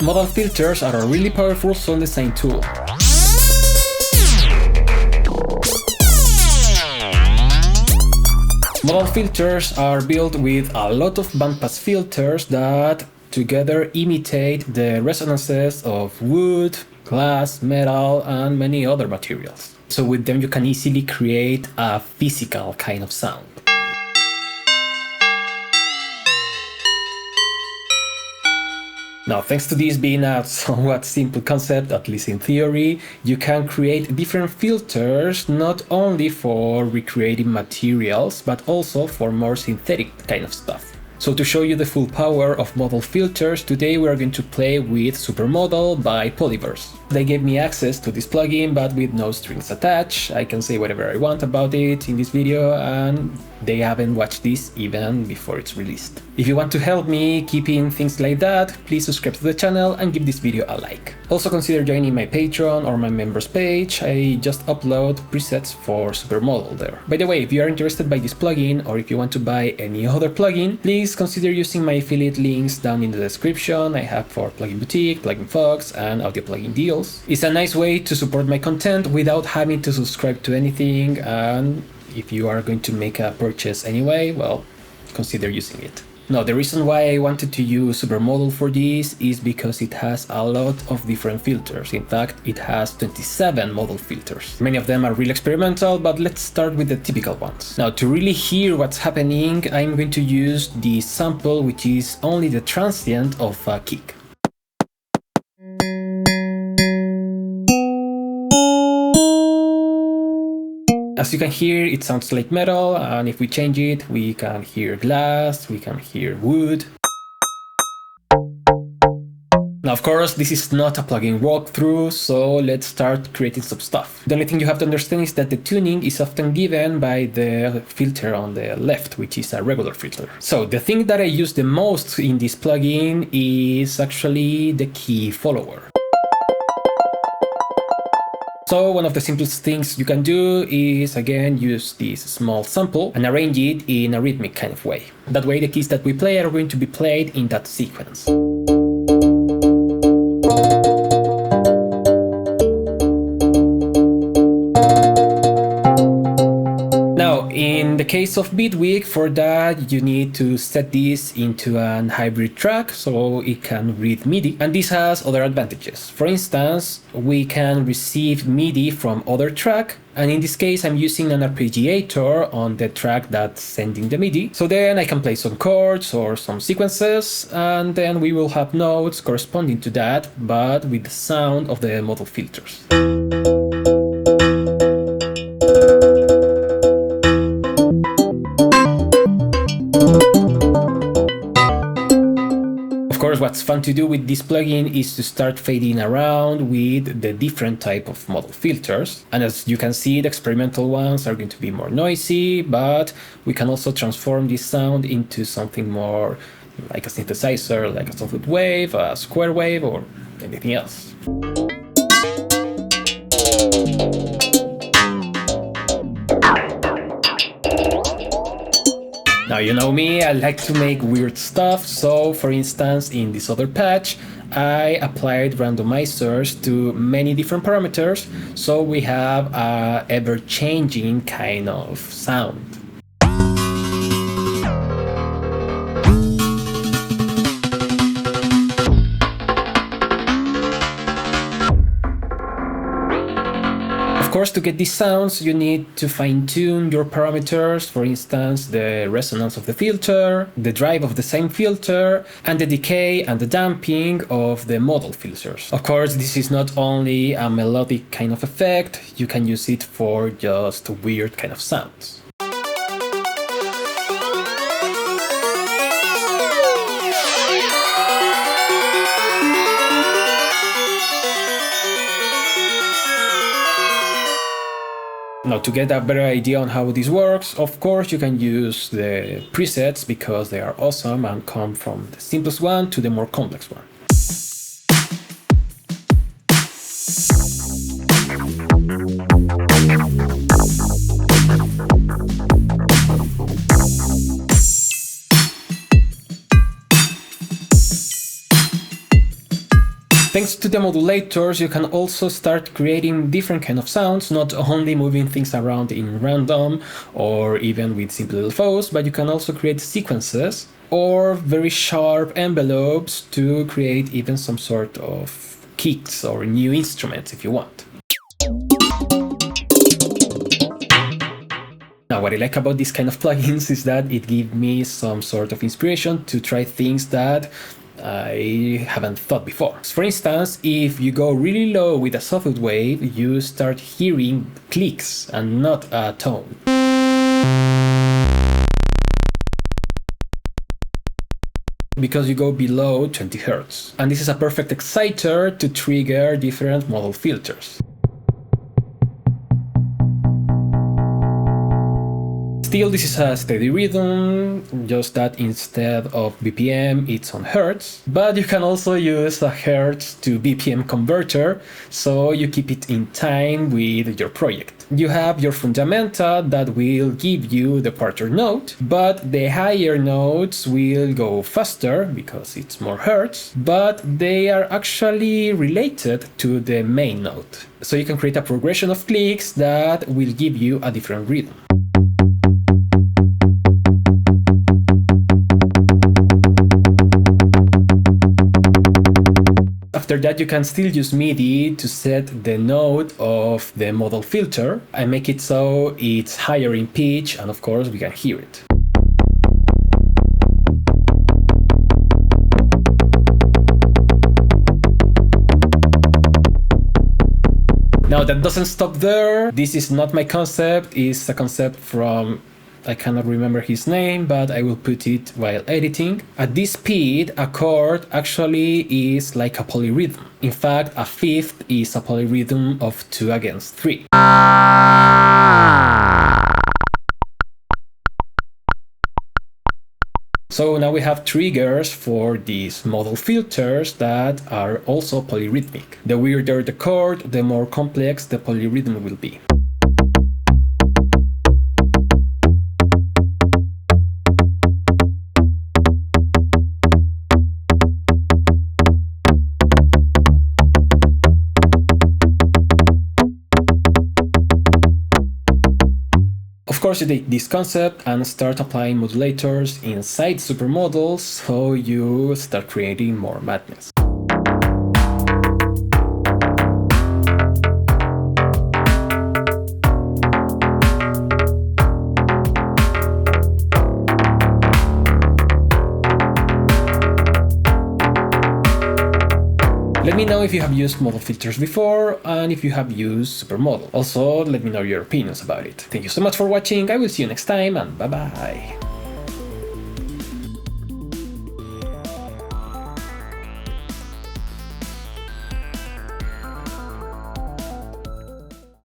Modal filters are a really powerful sound design tool. Modal filters are built with a lot of bandpass filters that together imitate the resonances of wood, glass, metal, and many other materials. So with them you can easily create a physical kind of sound. Now, thanks to this being a somewhat simple concept, at least in theory, you can create different filters not only for recreating materials, but also for more synthetic kind of stuff. So to show you the full power of modal filters, today we are going to play with Supermodal by Polyverse. They gave me access to this plugin, but with no strings attached. I can say whatever I want about it in this video, and they haven't watched this even before it's released. If you want to help me keeping things like that, please subscribe to the channel and give this video a like. Also consider joining my Patreon or my members page. I just upload presets for Supermodal there. By the way, if you are interested by this plugin or if you want to buy any other plugin, please consider using my affiliate links down in the description. I have for Plugin Boutique, Plugin Fox, and Audio Plugin Deals. It's a nice way to support my content without having to subscribe to anything, and if you are going to make a purchase anyway, well, consider using it. Now, the reason why I wanted to use Supermodal for this is because it has a lot of different filters. In fact, it has 27 modal filters. Many of them are real experimental, but let's start with the typical ones. Now, to really hear what's happening, I'm going to use the sample, which is only the transient of a kick. As you can hear, it sounds like metal, and if we change it, we can hear glass, we can hear wood. Now, of course, this is not a plugin walkthrough, so let's start creating some stuff. The only thing you have to understand is that the tuning is often given by the filter on the left, which is a regular filter. So the thing that I use the most in this plugin is actually the key follower. So one of the simplest things you can do is, again, use this small sample and arrange it in a rhythmic kind of way. That way the keys that we play are going to be played in that sequence. In the case of Bitwig, for that you need to set this into an hybrid track so it can read MIDI, and this has other advantages. For instance, we can receive MIDI from other track, and in this case I'm using an arpeggiator on the track that's sending the MIDI, so then I can play some chords or some sequences, and then we will have notes corresponding to that, but with the sound of the modal filters. Of course, what's fun to do with this plugin is to start fading around with the different type of modal filters. And as you can see, the experimental ones are going to be more noisy, but we can also transform this sound into something more like a synthesizer, like a solid wave, a square wave, or anything else. Now, you know me, I like to make weird stuff, so for instance, in this other patch, I applied randomizers to many different parameters, so we have a ever-changing kind of sound. Of course, to get these sounds, you need to fine-tune your parameters, for instance, the resonance of the filter, the drive of the same filter, and the decay and the damping of the modal filters. Of course, this is not only a melodic kind of effect, you can use it for just weird kind of sounds. Now, to get a better idea on how this works, of course you can use the presets because they are awesome and come from the simplest one to the more complex one. Thanks to the modulators, you can also start creating different kind of sounds, not only moving things around in random or even with simple LFOs, but you can also create sequences or very sharp envelopes to create even some sort of kicks or new instruments if you want. Now, what I like about this kind of plugins is that it gives me some sort of inspiration to try things that I haven't thought before. For instance, if you go really low with a soft wave, you start hearing clicks and not a tone. Because you go below 20 Hz. And this is a perfect exciter to trigger different modal filters. Still, this is a steady rhythm, just that instead of BPM it's on Hertz, but you can also use a Hertz to BPM converter, so you keep it in time with your project. You have your fundamenta that will give you the quarter note, but the higher notes will go faster because it's more Hertz, but they are actually related to the main note. So you can create a progression of clicks that will give you a different rhythm. After that, you can still use MIDI to set the note of the modal filter and make it so it's higher in pitch, and of course we can hear it. Now that doesn't stop there. This is not my concept, it's a concept from, I cannot remember his name, but I will put it while editing. At this speed, a chord actually is like a polyrhythm. In fact, a fifth is a polyrhythm of 2 against 3. So now we have triggers for these modal filters that are also polyrhythmic. The weirder the chord, the more complex the polyrhythm will be. Of course, you take this concept and start applying modulators inside supermodels, so you start creating more madness. Let me know if you have used modal filters before and if you have used supermodel. Also, let me know your opinions about it. Thank you so much for watching. I will see you next time, and bye bye.